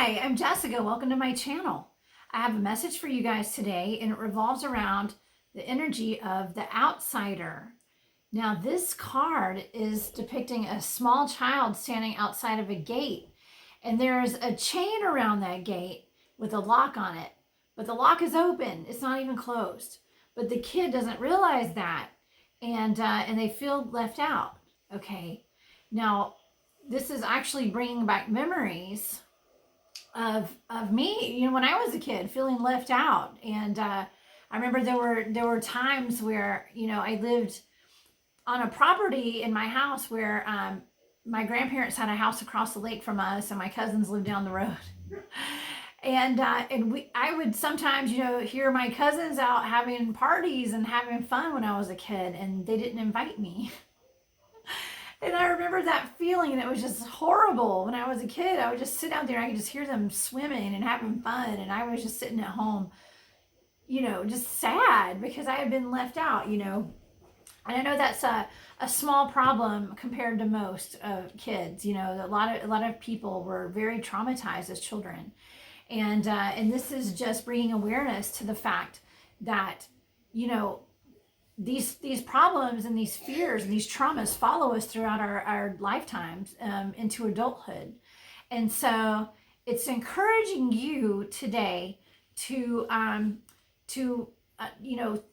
Hi, I'm Jessica. Welcome to my channel. I have a message for you guys today, and it revolves around the energy of the outsider. Now, this card is depicting a small child standing outside of a gate, and there's a chain around that gate with a lock on it, but the lock is open. It's not even closed. But the kid doesn't realize that, and they feel left out. Okay, now this is actually bringing back memories of me, when I was a kid, feeling left out. And I remember there were times where I lived on a property in my house where my grandparents had a house across the lake from us, and my cousins lived down the road. And I would sometimes hear my cousins out having parties and having fun when I was a kid, and they didn't invite me. And I remember that feeling, and it was just horrible. When I was a kid, I would just sit out there, and I could just hear them swimming and having fun, and I was just sitting at home, just sad because I had been left out, And I know that's a small problem compared to most kids. A lot of people were very traumatized as children, and this is just bringing awareness to the fact that these problems and these fears and these traumas follow us throughout our lifetimes into adulthood. And so it's encouraging you today to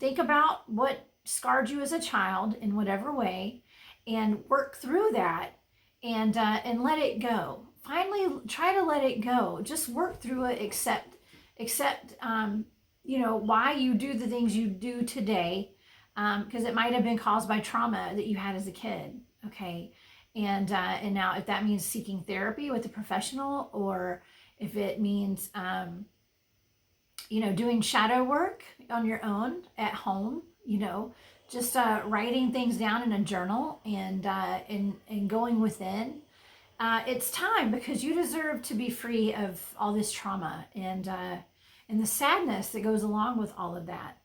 think about what scarred you as a child in whatever way, and work through that, and let it go. Finally, try to let it go. Just work through it. Accept why you do the things you do today, because it might have been caused by trauma that you had as a kid. Okay, and now if that means seeking therapy with a professional, or if it means doing shadow work on your own at home, just writing things down in a journal, and going within. It's time, because you deserve to be free of all this trauma and the sadness that goes along with all of that.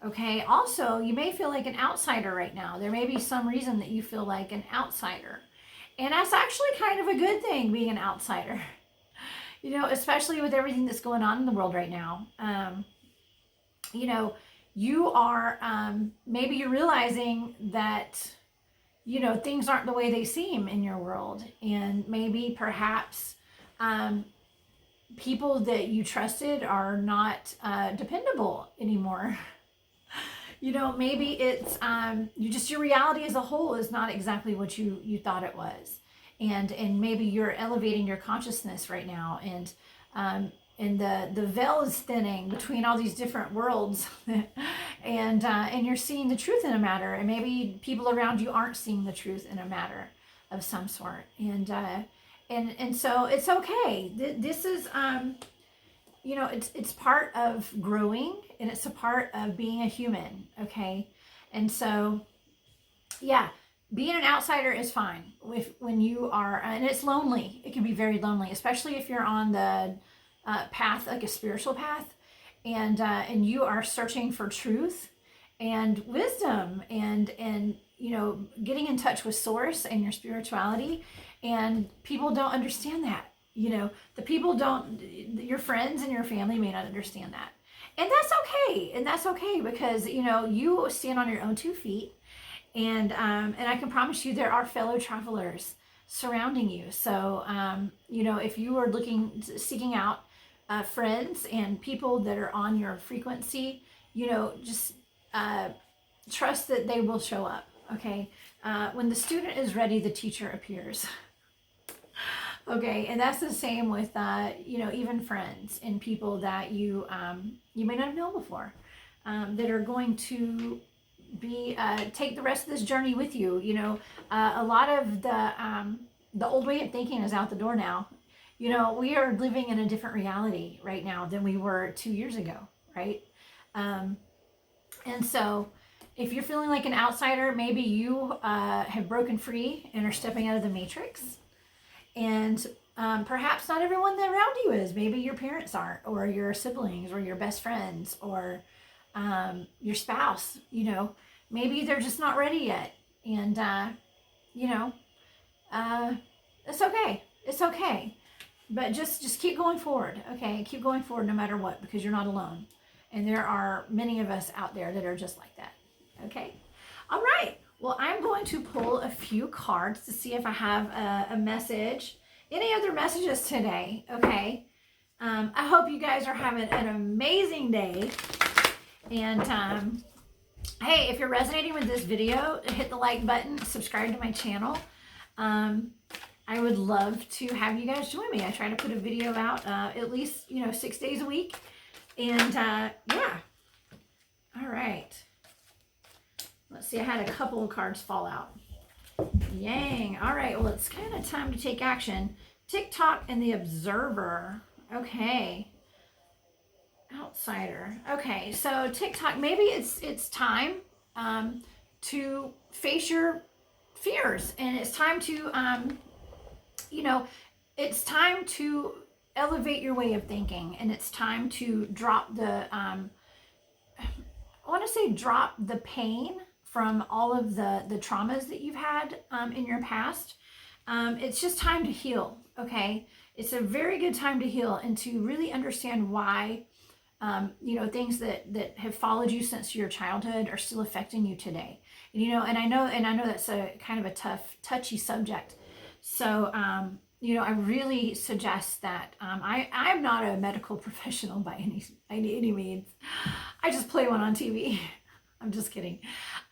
Okay, also, you may feel like an outsider right now. There may be some reason that you feel like an outsider. And that's actually kind of a good thing, being an outsider. Especially with everything that's going on in the world right now. You are, maybe you're realizing that, things aren't the way they seem in your world. And maybe perhaps people that you trusted are not dependable anymore. Maybe it's your reality as a whole is not exactly what you thought it was. And maybe you're elevating your consciousness right now, and the veil is thinning between all these different worlds, and you're seeing the truth in a matter, and maybe people around you aren't seeing the truth in a matter of some sort, and so it's okay. This is it's part of growing, and it's a part of being a human. Okay, and so yeah. Being an outsider is fine when you are, and it's lonely. It can be very lonely, especially if you're on the path, like a spiritual path, and you are searching for truth and wisdom, and getting in touch with source and your spirituality. And people don't understand that. The people don't. Your friends and your family may not understand that, and that's okay. And that's okay, because you stand on your own 2 feet. And I can promise you there are fellow travelers surrounding you. So, if you are seeking out friends and people that are on your frequency, just trust that they will show up. Okay. When the student is ready, the teacher appears. Okay. And that's the same with, even friends and people that you may not have known before, that are going to take the rest of this journey with you. A lot of the old way of thinking is out the door now. We are living in a different reality right now than we were 2 years ago, right? And so if you're feeling like an outsider, maybe you have broken free and are stepping out of the matrix. And perhaps not everyone around you is. Maybe your parents aren't, or your siblings, or your best friends, or your spouse. Maybe they're just not ready yet. And it's okay. It's okay. but just keep going forward, okay? Keep going forward no matter what, because you're not alone. And there are many of us out there that are just like that, okay? All right. Well, I'm going to pull a few cards to see if I have a message. Any other messages today, okay? I hope you guys are having an amazing day. And hey, if you're resonating with this video, hit the like button, subscribe to my channel. I would love to have you guys join me. I try to put a video out at least, 6 days a week. And yeah. All right. Let's see, I had a couple of cards fall out. Yang. All right, well, it's kind of time to take action. TikTok and the Observer. Okay. Outsider. Okay, so TikTok, maybe it's time to face your fears, and it's time to it's time to elevate your way of thinking, and it's time to drop the drop the pain from all of the traumas that you've had in your past. It's just time to heal, okay? It's a very good time to heal and to really understand why things that have followed you since your childhood are still affecting you today. And I know that's a kind of a touchy subject. So, I really suggest that I'm not a medical professional by any means. I just play one on TV. I'm just kidding.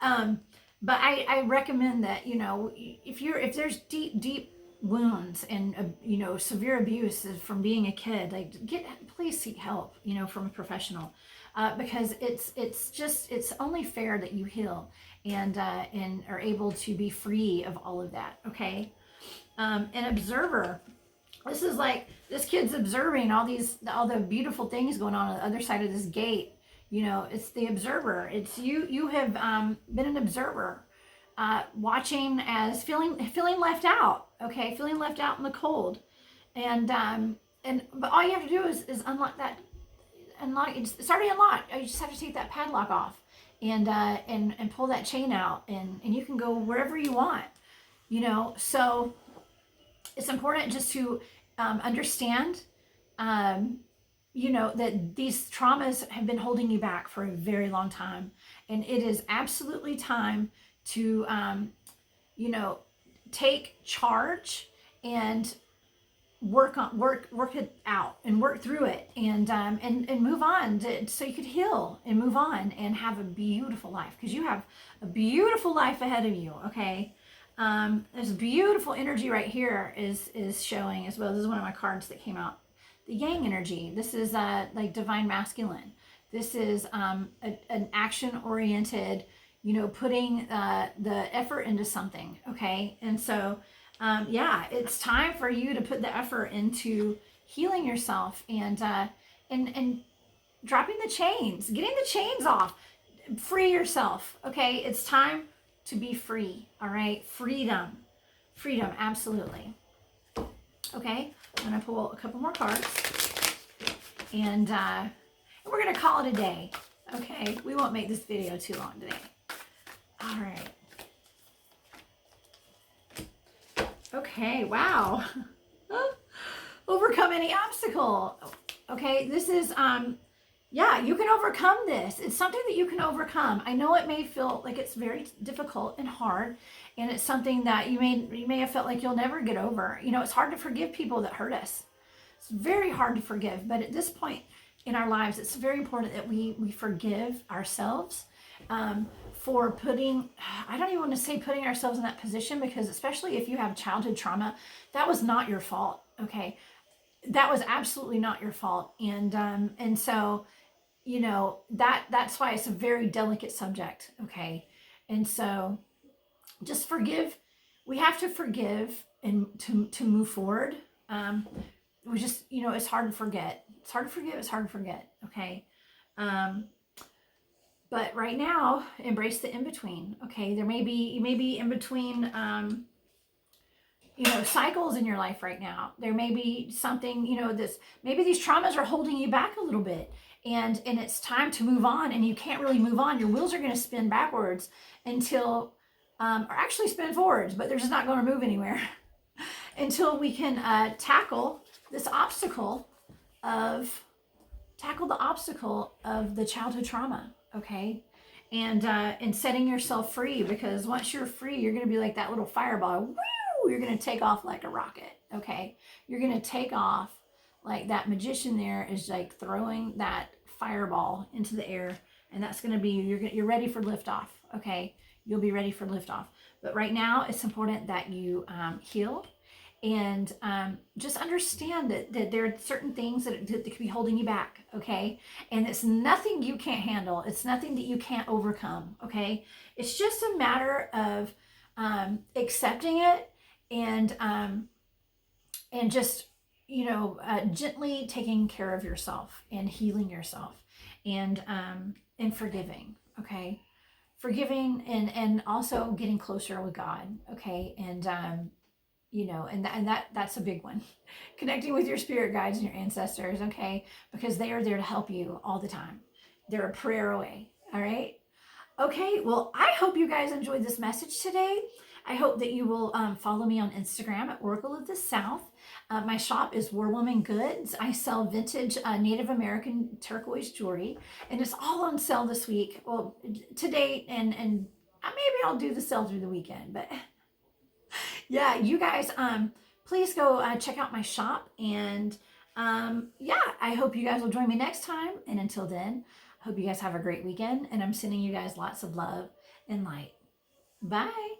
But I recommend that, if there's deep wounds and, severe abuse from being a kid, please seek help, from a professional, because it's only fair that you heal and are able to be free of all of that. Okay. An observer. This is like, this kid's observing all the beautiful things going on the other side of this gate. It's the observer. It's you have been an observer, watching as feeling left out, okay? Feeling left out in the cold. But all you have to do is unlock that, it's already unlocked. You just have to take that padlock off and pull that chain out, and you can go wherever you want, so it's important just to understand that these traumas have been holding you back for a very long time. And it is absolutely time to, take charge and work it out and work through it and move on so you could heal and move on and have a beautiful life, because you have a beautiful life ahead of you. Okay. There's beautiful energy right here is showing as well. This is one of my cards that came out. The Yang energy. This is like divine masculine. This is an action-oriented, putting the effort into something. Okay, and so it's time for you to put the effort into healing yourself and dropping the chains, getting the chains off, free yourself. Okay, it's time to be free. All right, freedom, absolutely. Okay, I'm gonna pull a couple more cards, and we're gonna call it a day. Okay, we won't make this video too long today. All right. Okay, wow. Overcome any obstacle. Okay, this is you can overcome this. It's something that you can overcome. I know it may feel like it's very difficult and hard, and it's something that you may have felt like you'll never get over. It's hard to forgive people that hurt us. It's very hard to forgive, but at this point in our lives, it's very important that we forgive ourselves for I don't even want to say putting ourselves in that position, because especially if you have childhood trauma, that was not your fault. Okay, that was absolutely not your fault, and so that's why it's a very delicate subject. Okay, and so just forgive. We have to forgive and to move forward. We just, it's hard to forget. It's hard to forgive. It's hard to forget. Okay. But right now, embrace the in-between. Okay. You may be in between, cycles in your life right now. There may be something, maybe these traumas are holding you back a little bit, and it's time to move on, and you can't really move on. Your wheels are going to spin backwards until, or actually spin forwards, but they're just not going to move anywhere until we can tackle this obstacle of, tackle the obstacle of the childhood trauma, okay? And setting yourself free, because once you're free, you're going to be like that little fireball. Woo! You're going to take off like a rocket, okay? You're going to take off like that magician there is like throwing that fireball into the air, and that's going to be, you're ready for liftoff, okay? You'll be ready for liftoff. But right now, it's important that you heal and just understand that there are certain things that could be holding you back, okay? And it's nothing you can't handle. It's nothing that you can't overcome, okay? It's just a matter of accepting it and just, gently taking care of yourself and healing yourself and forgiving, okay? Forgiving and also getting closer with God, okay? And that's a big one. Connecting with your spirit guides and your ancestors, okay? Because they are there to help you all the time. They're a prayer away, all right? Okay, well, I hope you guys enjoyed this message today. I hope that you will follow me on Instagram at Oracle of the South. My shop is War Woman Goods. I sell vintage Native American turquoise jewelry, and it's all on sale this week. Well, to date, and maybe I'll do the sale through the weekend, but yeah, you guys, please go check out my shop, and I hope you guys will join me next time. And until then, I hope you guys have a great weekend, and I'm sending you guys lots of love and light. Bye.